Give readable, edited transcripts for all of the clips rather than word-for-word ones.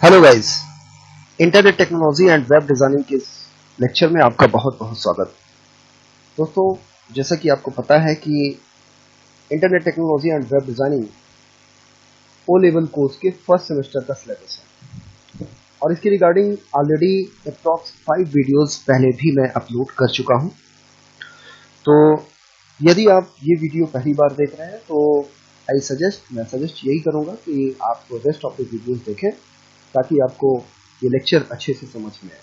Hello guys, internet technology and web designing के इस lecture में आपका बहुत बहुत स्वागत। दोस्तों, जैसा कि आपको पता है कि internet technology and web designing O level course के फर्स्ट सेमेस्टर का सिलेबस है और इसकी रिगार्डिंग ऑलरेडी अप्रॉक्स 5 वीडियोस पहले भी मैं अपलोड कर चुका हूं। तो यदि आप ये वीडियो पहली बार देख रहे हैं तो मैं सजेस्ट यही करूंगा कि आप रेस्ट ऑफ द वीडियोस देखें ताकि आपको ये लेक्चर अच्छे से समझ में आए।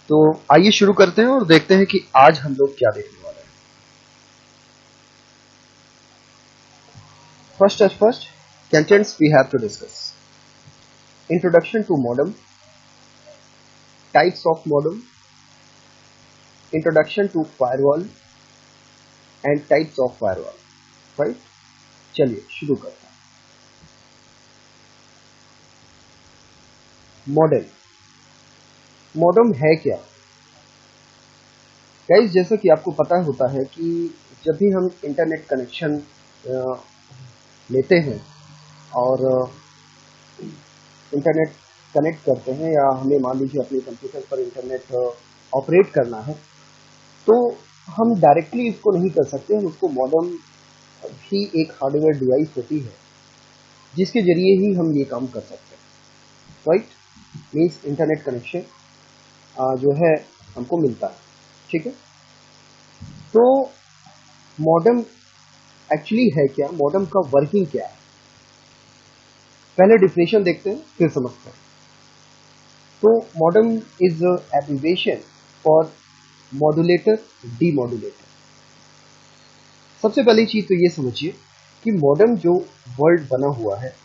तो आइए शुरू करते हैं और देखते हैं कि आज हम लोग क्या देखने वाले हैं। First as first, contents we have to discuss. Introduction to modem, types of modem, introduction to firewall and types of firewall. Right, चलिए शुरू करते हैं। मॉडल, मॉडम है क्या गाइस? जैसा कि आपको पता होता है कि जब भी हम इंटरनेट कनेक्शन लेते हैं और इंटरनेट कनेक्ट करते हैं या हमें मान लीजिए अपने कंप्यूटर पर इंटरनेट ऑपरेट करना है तो हम डायरेक्टली इसको नहीं कर सकते। हम उसको मॉडम भी एक हार्डवेयर डिवाइस होती है जिसके जरिए ही हम ये काम कर सकते हैं। राइट, मीन्स इंटरनेट कनेक्शन जो है हमको मिलता है। ठीक है, तो मॉडम एक्चुअली है क्या, मॉडम का वर्किंग क्या है? पहले डिफिनेशन देखते हैं फिर समझते हैं। तो modem is abbreviation for modulator demodulator. सबसे पहली चीज तो ये समझिए कि मॉडम जो वर्ड बना हुआ है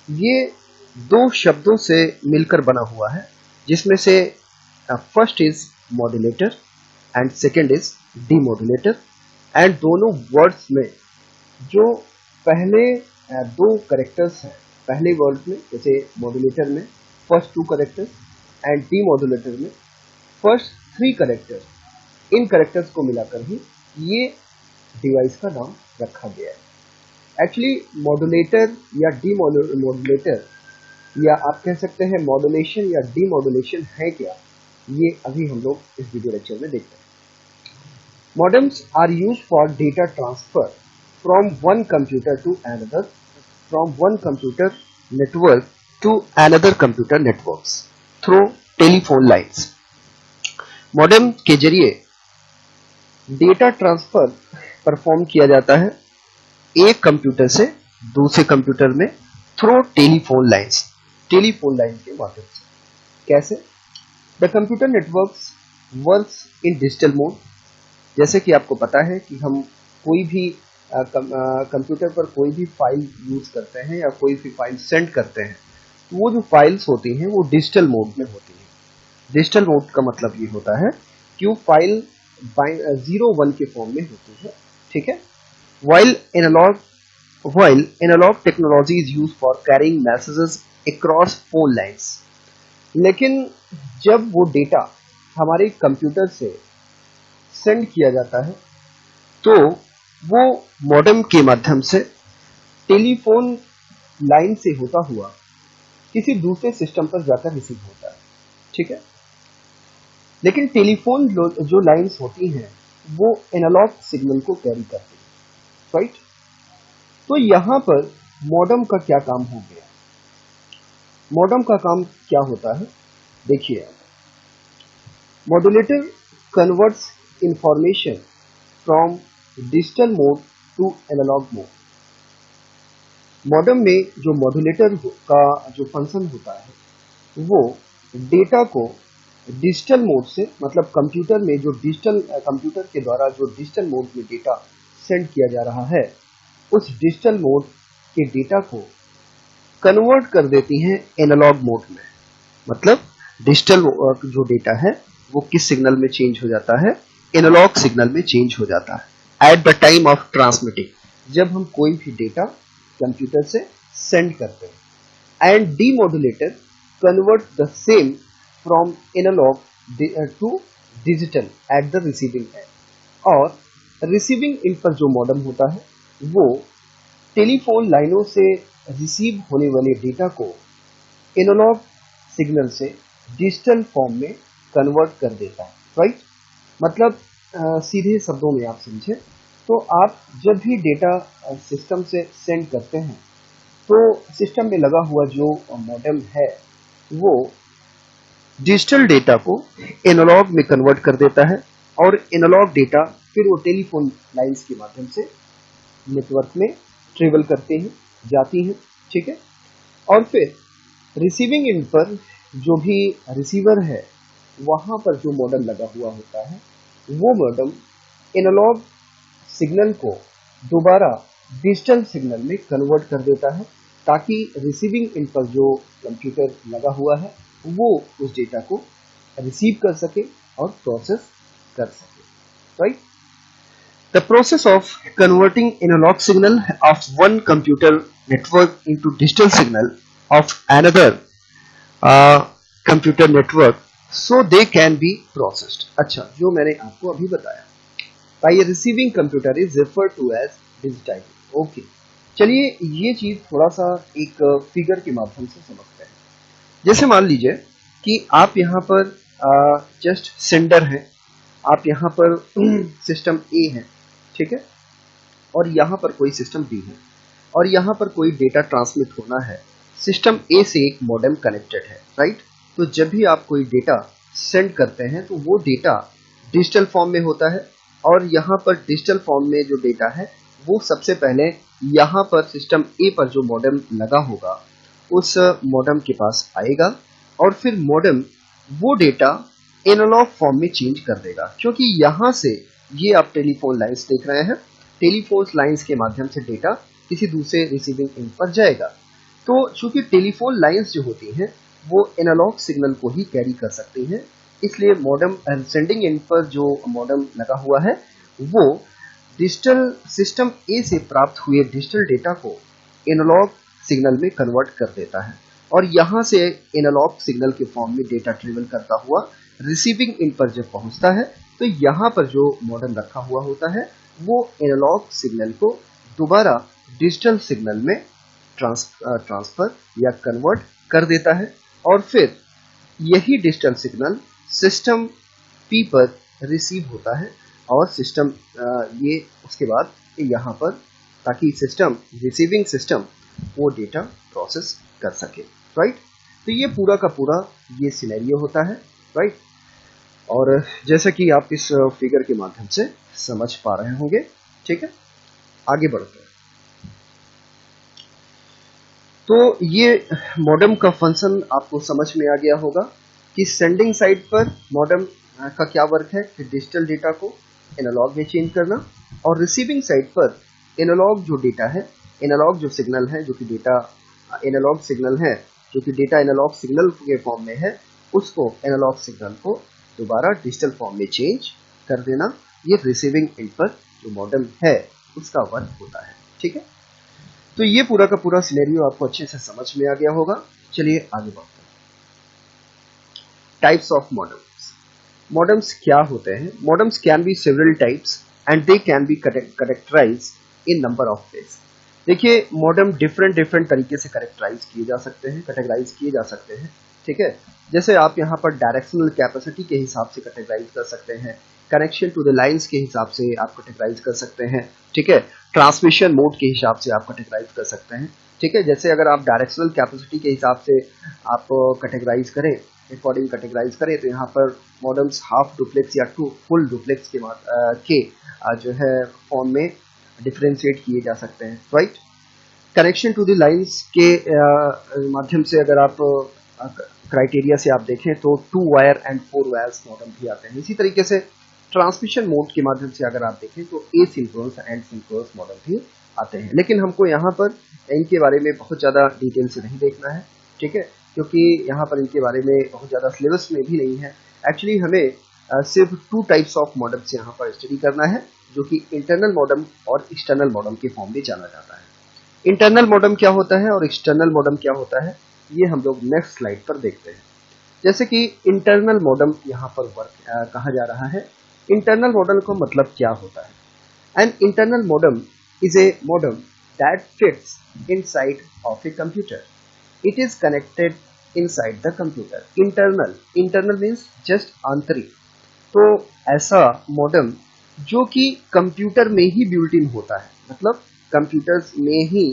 ये दो शब्दों से मिलकर बना हुआ है, जिसमें से first is modulator and second is demodulator. And दोनों वर्ड्स में जो पहले दो करेक्टर्स हैं, पहले वर्ड में जैसे मॉड्यूलेटर में फर्स्ट 2 करेक्टर्स एंड डीमॉड्यूलेटर में फर्स्ट 3 करेक्टर्स, इन करेक्टर्स को मिलाकर ही ये डिवाइस का नाम रखा गया है। एक्चुअली मॉड्यूलेटर या डीमॉड्यूलेटर या आप कह सकते हैं मॉड्यूलेशन या डीमॉड्यूलेशन है क्या, ये अभी हम लोग इस वीडियो लेक्चर में देखते हैं। Modems are used for data transfer from one computer to another, from one computer network to another computer networks through telephone lines. Modem के जरिए डेटा ट्रांसफर परफॉर्म किया जाता है एक कंप्यूटर से दूसरे कंप्यूटर में through telephone lines, telephone line के माध्यम से। कैसे? The computer networks works in digital mode. जैसे कि आपको पता है कि हम कोई भी कंप्यूटर पर कोई भी फाइल यूज करते हैं या कोई भी फाइल सेंड करते हैं तो वो जो फाइल्स होती हैं वो डिजिटल मोड में होती हैं। डिजिटल मोड का मतलब ये होता है कि वो फाइल 0-1 के फॉर्म में होती है। ठीक है, while analog technology is used for carrying messages across phone lines। लेकिन जब वो डेटा हमारे कंप्यूटर से सेंड किया जाता है तो वो मॉडेम के माध्यम से टेलीफोन लाइन से होता हुआ किसी दूसरे सिस्टम पर जाकर रिसीव होता है। ठीक है, लेकिन टेलीफोन जो लाइंस होती हैं वो एनालॉग सिग्नल को कैरी करती हैं। राइट, तो यहां पर मॉडेम का क्या काम हो गया? मॉडेम का काम क्या होता है देखिए, modulator converts information from digital mode to analog mode. Modem में जो मॉड्यूलेटर का जो फंक्शन होता है वो डेटा को डिजिटल मोड से, मतलब कंप्यूटर में जो कंप्यूटर के द्वारा जो डिजिटल मोड में डेटा सेंड किया जा रहा है उस डिजिटल मोड के डेटा को कन्वर्ट कर देती हैं एनालॉग मोड में। मतलब डिजिटल जो डेटा है वो किस सिग्नल में चेंज हो जाता है? एनालॉग सिग्नल में चेंज हो जाता है at the time of transmitting, जब हम कोई भी डेटा कंप्यूटर से सेंड करते हैं। And demodulator convert the same from analog to digital at the receiving end. और रिसीविंग एंड पर जो मॉडेम होता है वो टेलीफोन लाइनों से रिसीव होने वाले डेटा को एनालॉग सिग्नल से डिजिटल फॉर्म में कन्वर्ट कर देता है, राइट। मतलब सीधे शब्दों में आप समझे तो आप जब भी डेटा सिस्टम से सेंड करते हैं तो सिस्टम में लगा हुआ जो मॉडेम है वो डिजिटल डेटा को एनालॉग में कन्वर्ट कर देता है और एनालॉग डेटा फिर वो टेलीफोन लाइंस के माध्यम से नेटवर्क में ट्रेवल करते हैं, जाती हैं, ठीक है। और फिर रिसीविंग एंड पर जो भी रिसीवर है वहां पर जो मॉडेम लगा हुआ होता है वो मॉडेम एनालॉग सिग्नल को दोबारा डिजिटल सिग्नल में कन्वर्ट कर देता है ताकि रिसीविंग एंड पर जो कंप्यूटर लगा हुआ है वो उस डेटा को रिसीव कर सके और प्रोसेस कर सके, right. The process of converting analog signal of one computer network into digital signal of another computer network so they can be processed. अच्छा, जो मैंने आपको अभी बताया, by a receiving computer is referred to as digitizing. Okay. चलिए ये चीज थोड़ा सा एक फिगर के माध्यम से समझते हैं। जैसे मान लीजिए कि आप यहाँ पर जस्ट सेंडर हैं, आप यहाँ पर सिस्टम ए है, ठीक है, और यहाँ पर कोई सिस्टम बी है और यहाँ पर कोई डेटा ट्रांसमिट होना है। सिस्टम ए से एक मॉडेम कनेक्टेड है, राइट। तो जब भी आप कोई डेटा सेंड करते हैं तो वो डेटा डिजिटल फॉर्म में होता है और यहाँ पर डिजिटल फॉर्म में जो डेटा है वो सबसे पहले यहाँ पर सिस्टम ए पर जो मॉडेम लगा होगा उस मॉडेम के पास आएगा और फिर मॉडेम वो डेटा एनालॉग फॉर्म में चेंज कर देगा, क्योंकि यहाँ से ये आप टेलीफोन लाइंस देख रहे हैं, टेलीफोन लाइंस के माध्यम से डेटा किसी दूसरे रिसीविंग एंड पर जाएगा। तो चूंकि टेलीफोन लाइंस जो होती हैं वो एनालॉग सिग्नल को ही कैरी कर सकती हैं, इसलिए मॉडेम सेंडिंग एंड पर जो मॉडेम लगा हुआ है वो डिजिटल सिस्टम ए से प्राप्त हुए डिजिटल डेटा को एनालॉग सिग्नल में कन्वर्ट कर देता है और यहाँ से एनालॉग सिग्नल के फॉर्म में डेटा ट्रेवल करता हुआ रिसीविंग एंड पर जब पहुंचता है तो यहाँ पर जो मॉडेम रखा हुआ होता है वो एनालॉग सिग्नल को दोबारा डिजिटल सिग्नल में ट्रांसफर या कन्वर्ट कर देता है और फिर यही डिजिटल सिग्नल सिस्टम पी पर रिसीव होता है और सिस्टम ये उसके बाद यहाँ पर ताकि सिस्टम रिसीविंग सिस्टम वो डेटा प्रोसेस कर सके, राइट। तो ये पूरा का पूरा ये सिनेरियो होता है, राइट। और जैसा कि आप इस फिगर के माध्यम से समझ पा रहे होंगे, ठीक है, आगे बढ़ते हैं। तो ये मॉडेम का फंक्शन आपको समझ में आ गया होगा कि सेंडिंग साइड पर मॉडेम का क्या वर्क है कि डिजिटल डेटा को एनालॉग में चेंज करना और रिसीविंग साइड पर एनालॉग जो डेटा है, एनालॉग जो सिग्नल है जो कि डेटा एनालॉग सिग्नल है जो कि डेटा एनालॉग सिग्नल के फॉर्म में है उसको एनालॉग सिग्नल को दोबारा डिजिटल फॉर्म में चेंज कर देना। ये रिसीविंग एंड पर जो मॉडेम है उसका वर्क होता है, ठीक है। तो ये पूरा का पूरा सिनेरियो आपको अच्छे से समझ में आ गया होगा। चलिए आगे बढ़ते हैं। Types of modems. मॉडेम्स क्या होते हैं? Modems can be several types and they can be characterized in number of ways. देखिए मॉडेम डिफरेंट तरीके से कैरेक्टराइज किए जा सकते हैं, कैटेगराइज किए जा सकते हैं, ठीक है। जैसे आप यहाँ पर डायरेक्शनल कैपेसिटी के हिसाब से कैटेगराइज कर सकते हैं, कनेक्शन टू द लाइंस के हिसाब से आप कैटेगराइज कर सकते हैं, ठीक है। ट्रांसमिशन मोड के हिसाब से आप कैटेगराइज कर सकते हैं, ठीक है। जैसे अगर आप डायरेक्शनल कैपेसिटी के हिसाब से आप कैटेगराइज करें, अकॉर्डिंग कैटेगराइज करें तो यहाँ पर मॉडेम्स हाफ डुप्लेक्स या फुल डुप्लेक्स के जो है फॉर्म में डिफरेंशिएट किए जा सकते हैं, right. Connection to the lines के माध्यम से अगर आप क्राइटेरिया से आप देखें तो 2 वायर एंड 4 वायर्स मॉडेम भी आते हैं। इसी तरीके से ट्रांसमिशन मोड के माध्यम से अगर आप देखें तो एसिंक्रोनस एंड सिंक्रोनस मॉडेम भी आते हैं। लेकिन हमको यहाँ पर इनके बारे में बहुत ज़्यादा डिटेल से नहीं देखना है, ठीक है, क्योंकि यहाँ पर इनके बारे में बहुत ज़्यादा सिलेबस में भी नहीं है। एक्चुअली हमें सिर्फ 2 टाइप्स ऑफ मॉडेम्स यहाँ पर स्टडी करना है जो कि इंटरनल मॉडेम और एक्सटर्नल मॉडेम के फॉर्म में जाना जाता है। इंटरनल मॉडेम क्या होता है और एक्सटर्नल मॉडेम क्या होता है ये हम लोग नेक्स्ट स्लाइड पर देखते हैं। जैसे कि इंटरनल मॉडेम यहाँ पर वर्क कहा जा रहा है। इंटरनल मॉडेम का मतलब क्या होता है? An internal modem is a modem that fits inside of a computer. It is connected inside the computer. Internal means just आंतरिक। तो ऐसा मॉडेम जो कि कंप्यूटर में ही बिल्ट इन होता है, मतलब कंप्यूटर्स में ही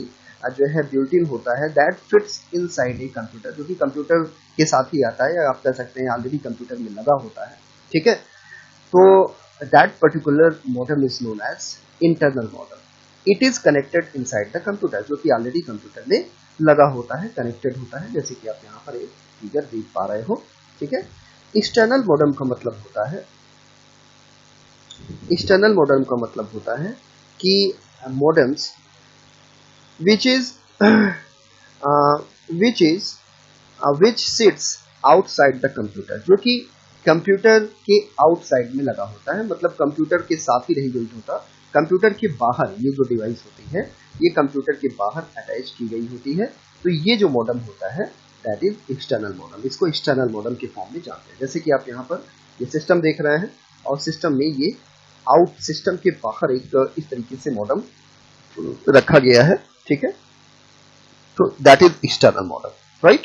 जो है बिल्ट इन होता है, that fits inside a computer, जो कि कंप्यूटर के साथ ही आता है, या आप कह सकते हैं ऑलरेडी कंप्यूटर में लगा होता है। ठीक है, तो that particular modem is known as internal modem. It is connected inside the computer, जो कि ऑलरेडी कंप्यूटर में लगा होता है, कनेक्टेड होता है, जैसे कि आप यहाँ पर एक फिगर देख पा रहे हो। ठीक है, एक्सटर्नल मॉडेम का मतलब होता है, एक्सटर्नल मॉडेम का मतलब होता है कि modems which is which sits outside the computer, जो कि कंप्यूटर के आउटसाइड में लगा होता है, मतलब कंप्यूटर के साथ ही नहीं बिल्ट होता, कंप्यूटर के बाहर ये जो डिवाइस होती है ये कंप्यूटर के बाहर अटैच की गई होती है। तो ये जो मॉडेम होता है दैट इज एक्सटर्नल मॉडेम। इसको एक्सटर्नल मॉडेम के फॉर्म में जानते हैं। जैसे कि आप यहाँ पर ये सिस्टम देख रहे हैं और सिस्टम में ये आउट सिस्टम के बाहर एक इस तरीके से मॉडेम रखा गया है। ठीक है, तो that is external modem, right.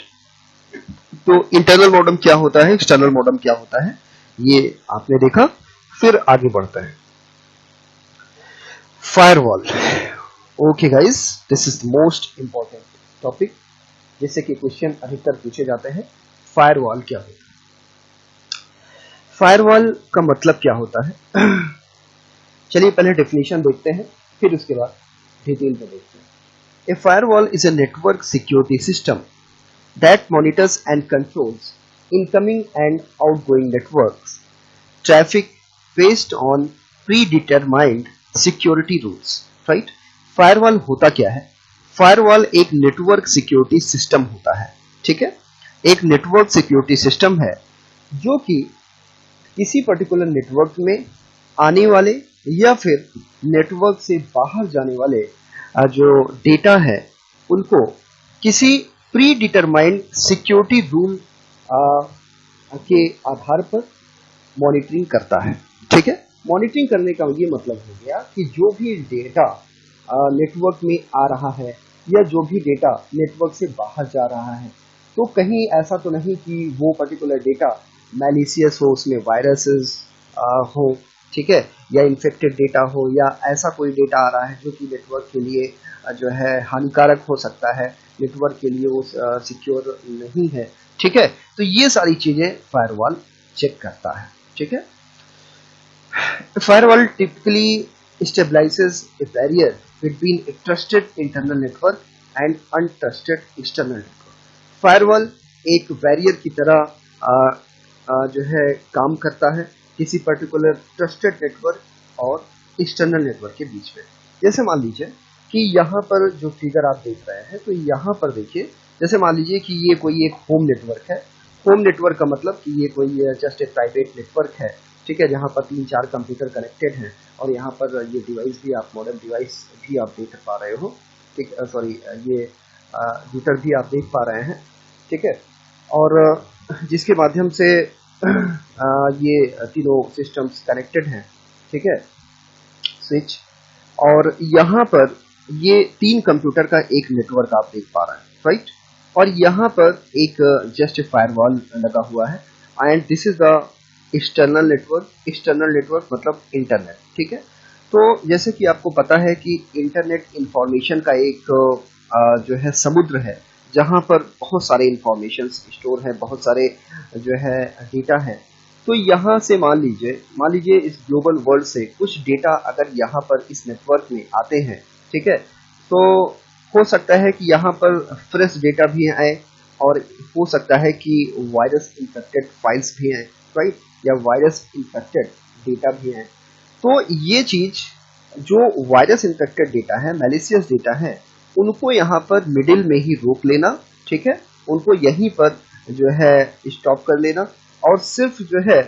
तो इंटरनल मॉडेम क्या होता है, एक्सटर्नल मॉडेम क्या होता है, ये आपने देखा। फिर आगे बढ़ते हैं। Firewall. Okay guys, this is the most important topic, जिससे कि क्वेश्चन अधिकतर पूछे जाते हैं। फायरवॉल क्या होता है, फायरवॉल का मतलब क्या होता है। चलिए पहले डेफिनेशन देखते हैं, फिर उसके बाद डिटेल में देखते हैं। A firewall is a network security system that monitors and controls incoming and outgoing networks traffic based on predetermined security rules, right? Firewall होता क्या है? Firewall एक नेटवर्क सिक्योरिटी सिस्टम होता है। ठीक है, एक नेटवर्क सिक्योरिटी सिस्टम है जो कि किसी पर्टिकुलर नेटवर्क में आने वाले या फिर नेटवर्क से बाहर जाने वाले जो डेटा है उनको किसी प्री डिटरमाइंड सिक्योरिटी रूल के आधार पर मॉनिटरिंग करता है। ठीक है, मॉनिटरिंग करने का ये मतलब हो गया कि जो भी डेटा नेटवर्क में आ रहा है या जो भी डेटा नेटवर्क से बाहर जा रहा है, तो कहीं ऐसा तो नहीं कि वो पर्टिकुलर डेटा मैलिशियस हो, उसमें वायरसेस हो, ठीक है, या इन्फेक्टेड डेटा हो, या ऐसा कोई डेटा आ रहा है जो कि नेटवर्क के लिए जो है हानिकारक हो सकता है, नेटवर्क के लिए वो सिक्योर नहीं है। ठीक है, तो ये सारी चीजें फायरवॉल चेक करता है। ठीक है, firewall typically stabilises A barrier between A trusted internal network and untrusted external network. Firewall एक बैरियर की तरह जो है काम करता है किसी पर्टिकुलर ट्रस्टेड नेटवर्क और एक्सटर्नल नेटवर्क के बीच में। जैसे मान लीजिए कि यहाँ पर जो फिगर आप देख रहे हैं, तो यहाँ पर देखिए, जैसे मान लीजिए कि ये कोई एक होम नेटवर्क है। होम नेटवर्क का मतलब कि ये कोई जस्ट एक प्राइवेट नेटवर्क है। ठीक है, जहाँ पर 3-4 कंप्यूटर कनेक्टेड हैं और यहाँ पर ये डिवाइस भी आप मॉडर्न डिवाइस भी आप देख पा रहे हो। ठीक, सॉरी, ये रूटर भी आप देख पा रहे हैं। ठीक है, और जिसके माध्यम से ये तीनों सिस्टम्स कनेक्टेड हैं। ठीक है, स्विच, और यहाँ पर ये 3 कंप्यूटर का एक नेटवर्क आप देख पा रहे हैं, राइट। और यहाँ पर एक जस्ट फायरवॉल लगा हुआ है, and this is the external network. External network मतलब इंटरनेट। ठीक है, तो जैसे कि आपको पता है कि इंटरनेट इंफॉर्मेशन का एक जो है समुद्र है, जहाँ पर बहुत सारे इंफॉर्मेशन स्टोर है, बहुत सारे जो है डेटा है। तो यहाँ से मान लीजिए इस ग्लोबल वर्ल्ड से कुछ डेटा अगर यहाँ पर इस नेटवर्क में आते हैं, ठीक है, तो हो सकता है कि यहाँ पर फ्रेश डेटा भी आए, और हो सकता है कि वायरस इन्फेक्टेड फाइल्स भी आए, राइट, या वायरस इन्फेक्टेड डेटा भी आए। तो ये चीज जो वायरस इन्फेक्टेड डेटा है, मैलिशियस डेटा है, उनको यहाँ पर मिडिल में ही रोक लेना। ठीक है, उनको यहीं पर जो है स्टॉप कर लेना, और सिर्फ जो है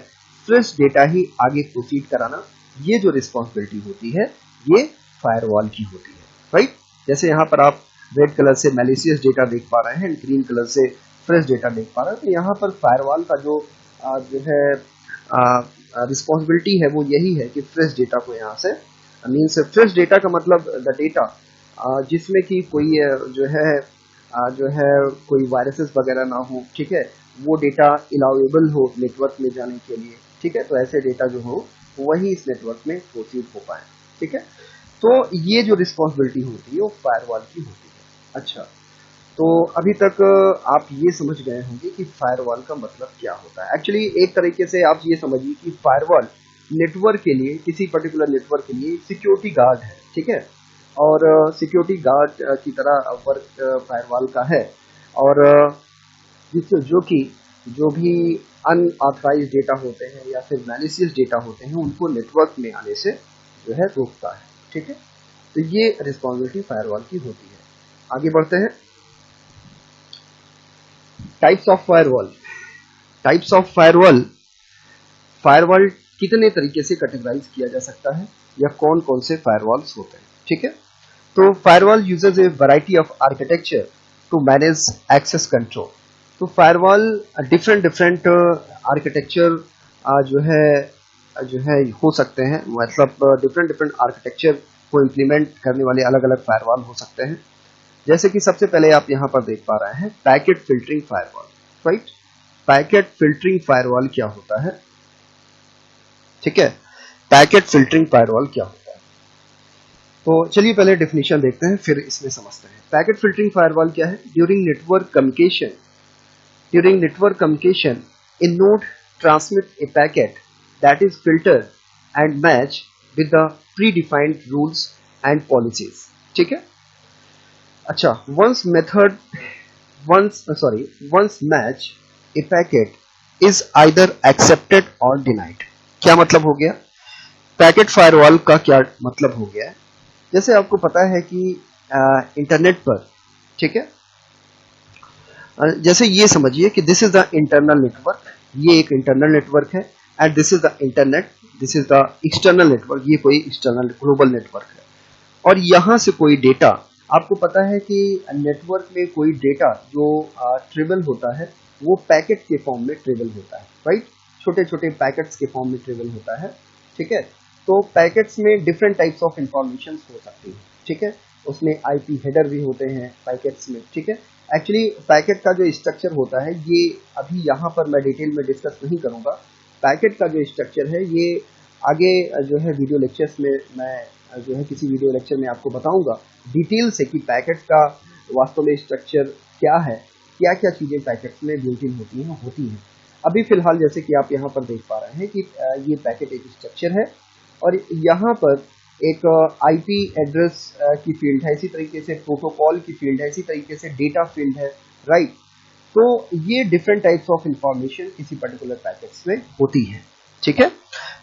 फ्रेश डेटा ही आगे प्रोसीड कराना। ये जो रिस्पॉन्सिबिलिटी होती है ये फायरवॉल की होती है, राइट। जैसे यहाँ पर आप रेड कलर से मैलिशियस डेटा देख पा रहे हैं, ग्रीन कलर से फ्रेश डेटा देख पा रहे हैं। तो यहाँ पर फायरवॉल का जो है रिस्पॉन्सिबिलिटी है वो यही है कि फ्रेश डेटा को यहाँ से, मीन्स फ्रेश डेटा का मतलब द डेटा जिसमें कि कोई जो है जो है कोई वायरसेस वगैरह ना हो, ठीक है, वो डेटा अलाउेबल हो नेटवर्क में जाने के लिए, ठीक है, तो ऐसे डेटा जो हो वही इस नेटवर्क में प्रोसीड हो पाए, ठीक है। तो ये जो रिस्पॉन्सिबिलिटी होती है वो फायरवॉल की होती है। अच्छा, तो अभी तक आप ये समझ गए होंगे कि फायरवॉल का मतलब क्या होता है। एक्चुअली एक तरीके से आप ये समझिए कि फायरवॉल नेटवर्क के लिए, किसी पर्टिकुलर नेटवर्क के लिए सिक्योरिटी गार्ड है, ठीक है, और सिक्योरिटी गार्ड की तरह वर्क फायरवॉल का है, और जिससे जो भी अनऑथराइज्ड डेटा होते हैं या फिर मैलिशियस डेटा होते हैं उनको नेटवर्क में आने से जो है रोकता है, ठीक है। तो ये रिस्पॉन्सिबिलिटी फायरवॉल की होती है। आगे बढ़ते हैं। Types of firewall. Types of firewall, firewall कितने तरीके से कैटेगराइज किया जा सकता है या कौन कौन से फायरवॉल्स होते हैं, ठीक है। तो firewall uses a variety of architecture to manage access control. तो फायरवॉल डिफरेंट डिफरेंट आर्किटेक्चर जो है हो सकते हैं, मतलब डिफरेंट डिफरेंट आर्किटेक्चर को इम्प्लीमेंट करने वाले अलग अलग फायरवॉल हो सकते हैं। जैसे कि सबसे पहले आप यहाँ पर देख पा रहे हैं packet filtering firewall, right. Packet filtering firewall क्या होता है, ठीक है, पैकेट फिल्टरिंग फायरवॉल क्या होता है। तो चलिए पहले डेफिनेशन देखते हैं, फिर इसमें समझते हैं। पैकेट फिल्टरिंग फायरवॉल क्या है। During network communication, a node transmits a packet that is filtered and matched with the predefined rules and policies, ठीक है। अच्छा, once match a packet is either accepted or denied। क्या मतलब हो गया, packet firewall का क्या मतलब हो गया है। जैसे आपको पता है कि इंटरनेट पर, ठीक है, जैसे ये समझिए कि this is the internal network, ये एक इंटरनल नेटवर्क है, and this is the internet, this is the external network, ये कोई एक्सटर्नल ग्लोबल नेटवर्क है। और यहाँ से कोई डेटा, आपको पता है कि नेटवर्क में कोई डेटा जो ट्रेवल होता है वो पैकेट के फॉर्म में ट्रेवल होता है, राइट, छोटे छोटे पैकेट्स के फॉर्म में ट्रेवल होता है, ठीक है। तो पैकेट्स में डिफरेंट टाइप्स ऑफ इंफॉर्मेशन हो सकती है, ठीक है, उसमें आईपी हेडर भी होते हैं पैकेट्स में, ठीक है। एक्चुअली पैकेट का जो स्ट्रक्चर होता है ये अभी यहाँ पर मैं डिटेल में डिस्कस नहीं करूँगा। पैकेट का जो स्ट्रक्चर है ये आगे जो है वीडियो लेक्चर्स में मैं जो है किसी वीडियो लेक्चर में आपको बताऊंगा डिटेल से कि पैकेट का वास्तव में स्ट्रक्चर क्या है, क्या क्या चीज़ें पैकेट्स में बिल्ट इन होती हैं। अभी फिलहाल जैसे कि आप यहाँ पर देख पा रहे हैं कि ये पैकेट एक स्ट्रक्चर है और यहाँ पर एक आईपी एड्रेस की फील्ड है, इसी तरीके से प्रोटोकॉल की फील्ड है, इसी तरीके से डेटा फील्ड है, राइट। तो ये डिफरेंट टाइप्स ऑफ इंफॉर्मेशन किसी पर्टिकुलर पैकेट्स में होती है, ठीक है।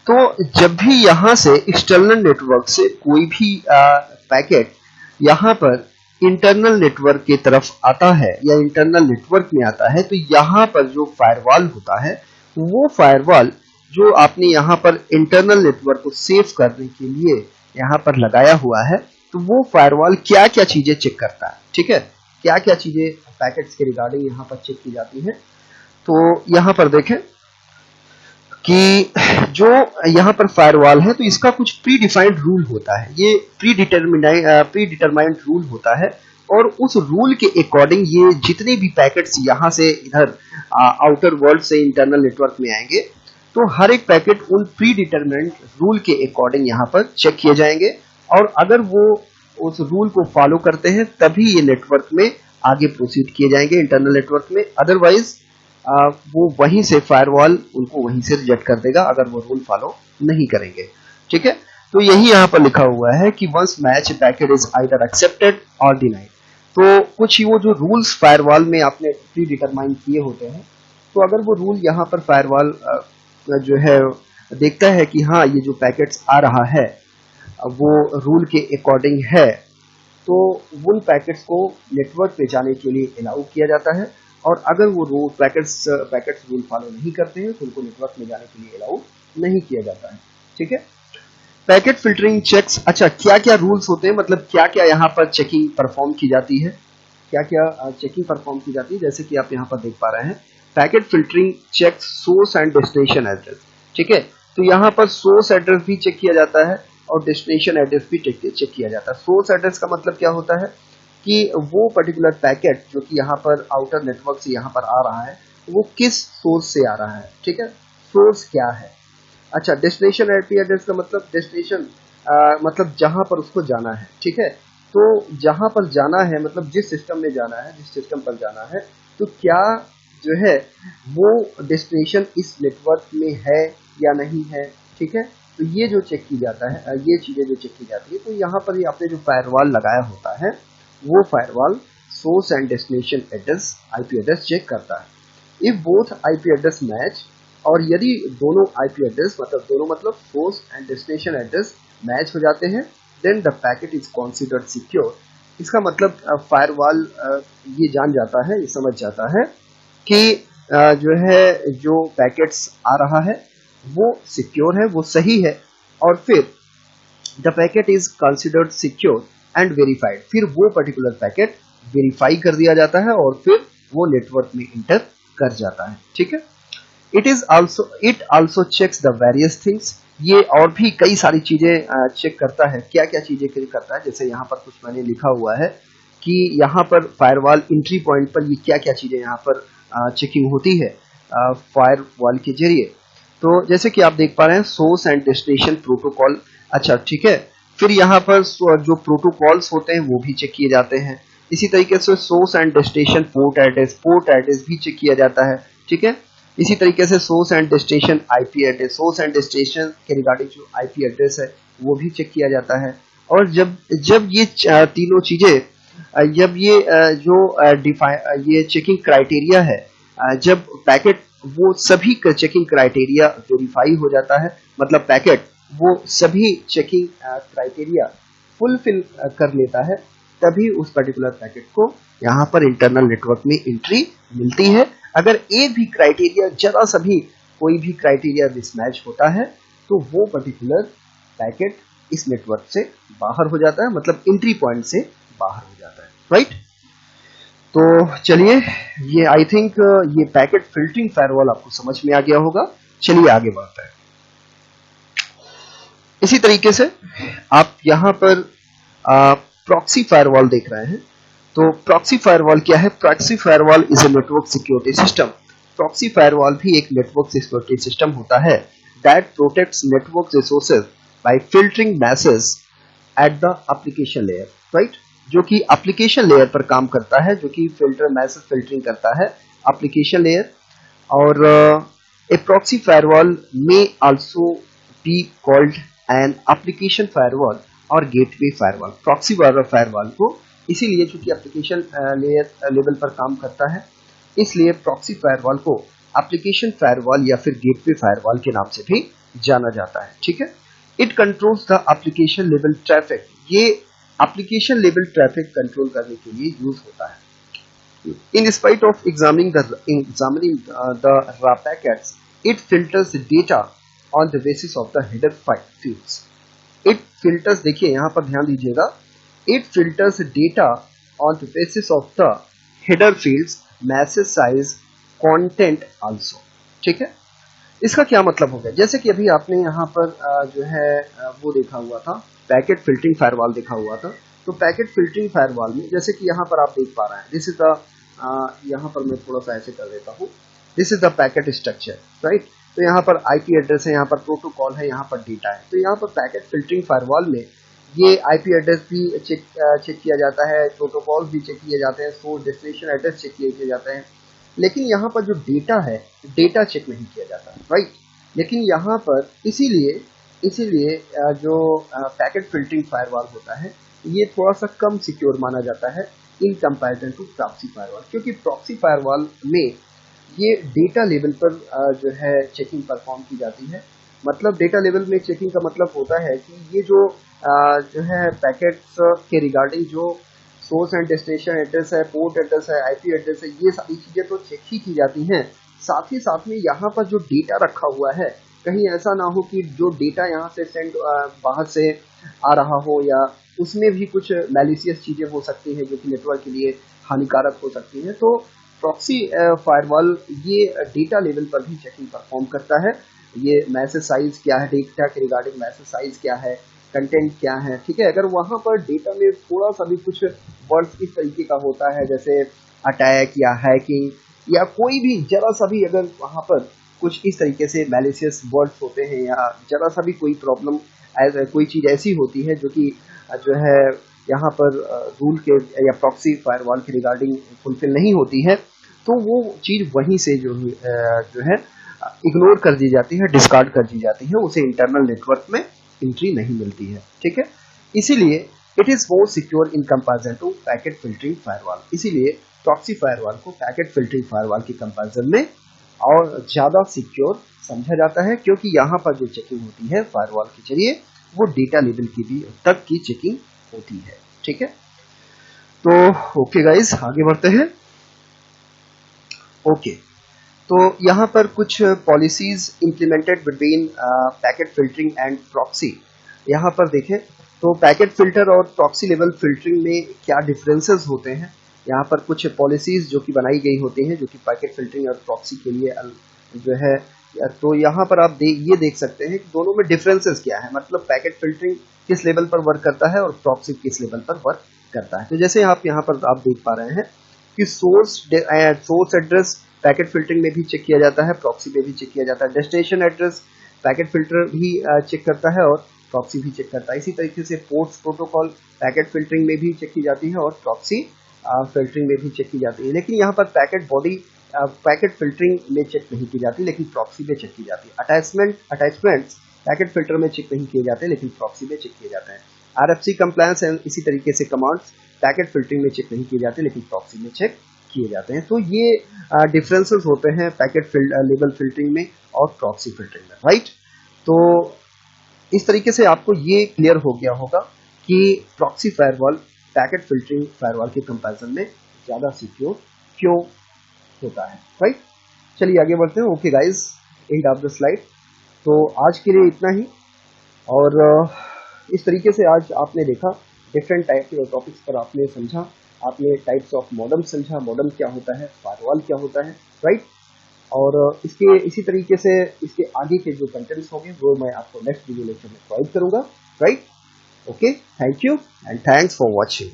तो जब भी यहाँ से एक्सटर्नल नेटवर्क से कोई भी पैकेट यहाँ पर इंटरनल नेटवर्क की तरफ आता है या इंटरनल नेटवर्क में आता है, तो यहाँ पर जो फायरवॉल होता है वो फायरवॉल जो आपने यहाँ पर इंटरनल नेटवर्क को सेव करने के लिए यहाँ पर लगाया हुआ है, तो वो फायरवॉल क्या क्या चीजें चेक करता है, ठीक है, क्या क्या चीजें पैकेट्स के रिगार्डिंग यहाँ पर चेक की जाती है। तो यहाँ पर देखें कि जो यहाँ पर फायरवॉल है तो इसका कुछ प्री डिफाइंड रूल होता है, ये प्री डिटरमाइंड रूल होता है और उस रूल के अकॉर्डिंग ये जितने भी पैकेट्स यहाँ से इधर आउटर वर्ल्ड से इंटरनल नेटवर्क में आएंगे तो हर एक पैकेट उन प्री डिटरमाइंड रूल के अकॉर्डिंग यहाँ पर चेक किए जाएंगे और अगर वो उस रूल को फॉलो करते हैं तभी ये नेटवर्क में आगे प्रोसीड किए जाएंगे इंटरनल नेटवर्क में, अदरवाइज वो वहीं से फायरवॉल उनको वहीं से रिजेक्ट कर देगा अगर वो रूल फॉलो नहीं करेंगे, ठीक है। तो यही यहाँ पर लिखा हुआ है कि once match packet is either accepted और डिनाइड। तो कुछ वो जो रूल्स फायरवॉल में आपने प्री डिटरमाइन किए होते हैं, तो अगर वो रूल यहाँ पर फायरवॉल जो है देखता है कि हाँ ये जो पैकेट्स आ रहा है वो रूल के अकॉर्डिंग है, तो उन पैकेट्स को नेटवर्क पे जाने के लिए अलाउ किया जाता है और अगर वो रूल पैकेट्स रूल फॉलो नहीं करते हैं तो उनको नेटवर्क में जाने के लिए अलाउ नहीं किया जाता है, ठीक है। पैकेट फिल्टरिंग चेक्स, अच्छा क्या क्या रूल्स होते हैं, मतलब क्या क्या यहाँ पर चेकिंग परफॉर्म की जाती है, क्या क्या चेकिंग परफॉर्म की जाती है। जैसे कि आप यहाँ पर देख पा रहे हैं packet filtering check source and destination address, ठीक है। तो यहाँ पर सोर्स एड्रेस भी चेक किया जाता है और डेस्टिनेशन एड्रेस भी चेक किया जाता है। सोर्स एड्रेस का मतलब क्या होता है कि वो पर्टिकुलर पैकेट जो कि यहाँ पर आउटर नेटवर्क से यहाँ पर आ रहा है वो किस सोर्स से आ रहा है, ठीक है, सोर्स क्या है। अच्छा, डेस्टिनेशन आईपी एड्रेस का मतलब डेस्टिनेशन मतलब जहां पर उसको जाना है, ठीक है। तो जहां पर जाना है मतलब जिस सिस्टम में जाना है, जिस सिस्टम पर जाना है, तो क्या जो है वो डेस्टिनेशन इस नेटवर्क में है या नहीं है, ठीक है। तो ये जो चेक की जाता है, ये चीजें जो चेक की जाती है, तो यहाँ पर ये आपने जो फायरवॉल लगाया होता है वो firewall source and destination address IP address check करता है। If both IP address match, और यदि दोनों आईपी एड्रेस दोनों मतलब source and destination address match हो जाते हैं, then the packet is considered secure. इसका मतलब फायरवॉल ये जान जाता है, ये समझ जाता है कि जो है जो पैकेट्स आ रहा है वो सिक्योर है, वो सही है, और फिर the packet is considered secure and verified. फिर वो पर्टिकुलर पैकेट वेरीफाई कर दिया जाता है और फिर वो नेटवर्क में इंटर कर जाता है, ठीक है। It also checks the various things. ये और भी कई सारी चीजें चेक करता है। क्या क्या चीजें करता है, जैसे यहाँ पर कुछ मैंने लिखा हुआ है कि यहाँ पर फायरवॉल एंट्री पॉइंट पर ये क्या क्या चीजें यहाँ पर चेकिंग होती है फायरवॉल के जरिए। तो जैसे कि आप देख पा रहे हैं, सोर्स एंड डेस्टिनेशन प्रोटोकॉल। अच्छा, ठीक है। फिर यहाँ पर जो प्रोटोकॉल्स होते हैं वो भी चेक किए जाते हैं। इसी तरीके से source and destination port address भी चेक किया जाता है, ठीक है। इसी तरीके से source and destination IP address, source and destination के रिगार्डिंग जो आईपी एड्रेस है वो भी चेक किया जाता है। और जब ये तीनों चीजें, जब ये ये चेकिंग क्राइटेरिया है, जब पैकेट वो सभी चेकिंग क्राइटेरिया वेरीफाई हो जाता है, मतलब पैकेट वो सभी चेकिंग क्राइटेरिया फुलफिल कर लेता है, तभी उस पर्टिकुलर पैकेट को यहाँ पर इंटरनल नेटवर्क में एंट्री मिलती है। अगर एक भी क्राइटेरिया, जरा सा भी कोई भी क्राइटेरिया मिसमैच होता है, तो वो पर्टिकुलर पैकेट इस नेटवर्क से बाहर हो जाता है, मतलब एंट्री पॉइंट से बाहर हो जाता है, राइट। तो चलिए, ये आई थिंक ये पैकेट फिल्टरिंग फायरवॉल आपको समझ में आ गया होगा। चलिए आगे बढ़ते हैं। इसी तरीके से आप यहाँ पर प्रॉक्सी फायरवॉल देख रहे हैं। तो प्रॉक्सी फायरवॉल क्या है? Proxy firewall is a network security system. Proxy firewall भी एक नेटवर्क सिक्योरिटी सिस्टम होता है that protects network resources by filtering message at the application layer, right. जो कि एप्लीकेशन लेयर पर काम करता है, जो कि मैसेज फिल्टरिंग करता है एप्लीकेशन लेयर। और ए प्रॉक्सी फायरवॉल में also be called an application firewall और गेटवे फायरवॉल। प्रॉक्सी फायरवॉल को इसीलिए, चूंकि एप्लीकेशन लेयर लेवल पर काम करता है, इसलिए प्रॉक्सी फायरवॉल को एप्लीकेशन फायरवॉल या फिर गेटवे फायरवॉल के नाम से भी जाना जाता है, ठीक है। It controls the application level traffic. ये एप्लीकेशन लेवल ट्रैफिक कंट्रोल करने के लिए यूज होता है। In spite of examining the raw packets, it filters the data on the basis of the header fields. It filters, देखिए यहाँ पर ध्यान दीजिएगा, it filters data on the basis of the header fields, message size, content also, ठीक है। इसका क्या मतलब हो गया? जैसे कि अभी आपने यहाँ पर जो है वो देखा हुआ था, पैकेट फिल्टरिंग फायरवॉल देखा हुआ था। तो पैकेट फिल्टरिंग फायरवॉल में जैसे कि यहाँ पर आप देख पा रहे हैं, दिस इज द, यहाँ पर मैं थोड़ा सा ऐसे कर देता हूँ, this is the packet structure, right. तो यहाँ पर आईपी एड्रेस है, यहाँ पर प्रोटोकॉल है, यहाँ पर डेटा है। तो यहाँ पर पैकेट फिल्टरिंग फायरवॉल में ये आईपी एड्रेस भी चेक किया जाता है, प्रोटोकॉल भी चेक किए जाते हैं, सोर्स डेस्टिनेशन एड्रेस चेक किए जाते हैं। लेकिन यहाँ पर जो डेटा है, डेटा चेक नहीं किया जाता, राइट। लेकिन यहाँ पर इसीलिए जो पैकेट फिल्टरिंग फायरवॉल होता है, ये थोड़ा सा कम सिक्योर माना जाता है in comparison to proxy firewall, क्योंकि प्रॉक्सी फायरवॉल में ये डेटा लेवल पर जो है चेकिंग परफॉर्म की जाती है। मतलब डेटा लेवल में चेकिंग का मतलब होता है कि ये जो है पैकेट्स के रिगार्डिंग जो सोर्स एंड डेस्टिनेशन एड्रेस है, पोर्ट एड्रेस है, आईपी एड्रेस है, ये सारी चीजें तो चेक ही की जाती हैं। साथ ही साथ में यहाँ पर जो डेटा रखा हुआ है, कहीं ऐसा ना हो कि जो डेटा यहाँ से सेंड बाहर से आ रहा हो, या उसमें भी कुछ मैलिशियस चीजें हो सकती हैं जो कि नेटवर्क के लिए हानिकारक हो सकती हैं। तो प्रॉक्सी फायरवॉल ये डेटा लेवल पर भी चेकिंग परफॉर्म करता है। ये मैसेज साइज क्या है, डेटा के रिगार्डिंग मैसेज साइज क्या है, कंटेंट क्या है, ठीक है। अगर वहां पर डेटा में थोड़ा सा भी कुछ वर्ड्स इस तरीके का होता है, जैसे अटैक या हैकिंग या कोई भी जरा सा भी अगर वहां पर कुछ इस तरीके से मैलिशियस वर्ड्स होते हैं या जरा सा भी कोई प्रॉब्लम, कोई चीज ऐसी होती है जो कि जो है यहाँ पर रूल के या प्रॉक्सी फायरवॉल के रिगार्डिंग फुलफिल नहीं होती है, तो वो चीज वहीं से जो है इग्नोर कर दी जाती है, डिस्कार्ड कर दी जाती है, उसे इंटरनल नेटवर्क में एंट्री नहीं मिलती है, ठीक है। इसीलिए it is more secure in comparison to packet filtering firewall. इसीलिए प्रॉक्सी फायरवॉल को पैकेट फिल्टरिंग फायरवॉल के कंपैरिजन में और ज्यादा सिक्योर समझा जाता है, क्योंकि यहाँ पर जो चेकिंग होती है फायरवॉल के जरिए वो डेटा लेवल की भी तक की चेकिंग होती है, ठीक है। तो ओके गाइस, आगे बढ़ते हैं। ओके, तो यहाँ पर कुछ policies implemented between packet filtering and proxy. यहाँ पर देखें तो पैकेट फिल्टर और प्रॉक्सी लेवल फिल्टरिंग में क्या डिफरेंसेस होते हैं। यहाँ पर कुछ पॉलिसीज जो कि बनाई गई होती हैं जो कि पैकेट फिल्टरिंग और प्रॉक्सी के लिए जो है, तो यहाँ पर आप ये देख सकते हैं कि दोनों में डिफरेंसेस क्या है, मतलब पैकेट फिल्टरिंग किस लेवल पर वर्क करता है और प्रॉक्सी किस लेवल पर वर्क करता है। तो जैसे आप यहाँ पर आप देख पा रहे हैं कि सोर्स एड्रेस पैकेट फिल्टरिंग में भी चेक किया जाता है, प्रॉक्सी में भी चेक किया जाता है। डेस्टिनेशन एड्रेस पैकेट फिल्टर भी चेक करता है और प्रॉक्सी भी चेक करता है। इसी तरीके से पोर्ट्स प्रोटोकॉल पैकेट फिल्टरिंग में भी चेक की जाती है और प्रॉक्सी फिल्टरिंग में भी चेक की जाती है। लेकिन यहाँ पर पैकेट बॉडी पैकेट फिल्टरिंग में चेक नहीं की जाती, लेकिन प्रॉक्सी में चेक की जाती है। अटैचमेंट्स पैकेट फिल्टर में चेक नहीं किए जाते, लेकिन प्रॉक्सी में चेक किए जाते हैं। RFC कंप्लायंस एंड इसी तरीके से कमांड्स पैकेट फिल्टरिंग में चेक नहीं किए जाते, लेकिन प्रॉक्सी में चेक किए जाते हैं। तो ये डिफरेंसेस होते हैं पैकेट लेवल फिल्टरिंग में और प्रॉक्सी फिल्टरिंग में, राइट। तो इस तरीके से आपको ये क्लियर हो गया होगा कि proxy firewall packet filtering firewall के कंपैरिजन में ज्यादा सिक्योर क्यों होता है, राइट। चलिए आगे बढ़ते हैं। Okay guys, end of the slide. तो आज के लिए इतना ही, और इस तरीके से आज आपने देखा डिफरेंट टाइप के टॉपिक्स पर आपने समझा, आपने टाइप्स ऑफ मॉडम समझा, मॉडम क्या होता है, फायरवॉल क्या होता है, राइट। और इसके इसी तरीके से इसके आगे के जो कंटेंट्स होंगे वो मैं आपको नेक्स्ट वीडियो लेक्चर में प्रोवाइड करूंगा, right. Okay, thank you and thanks for watching.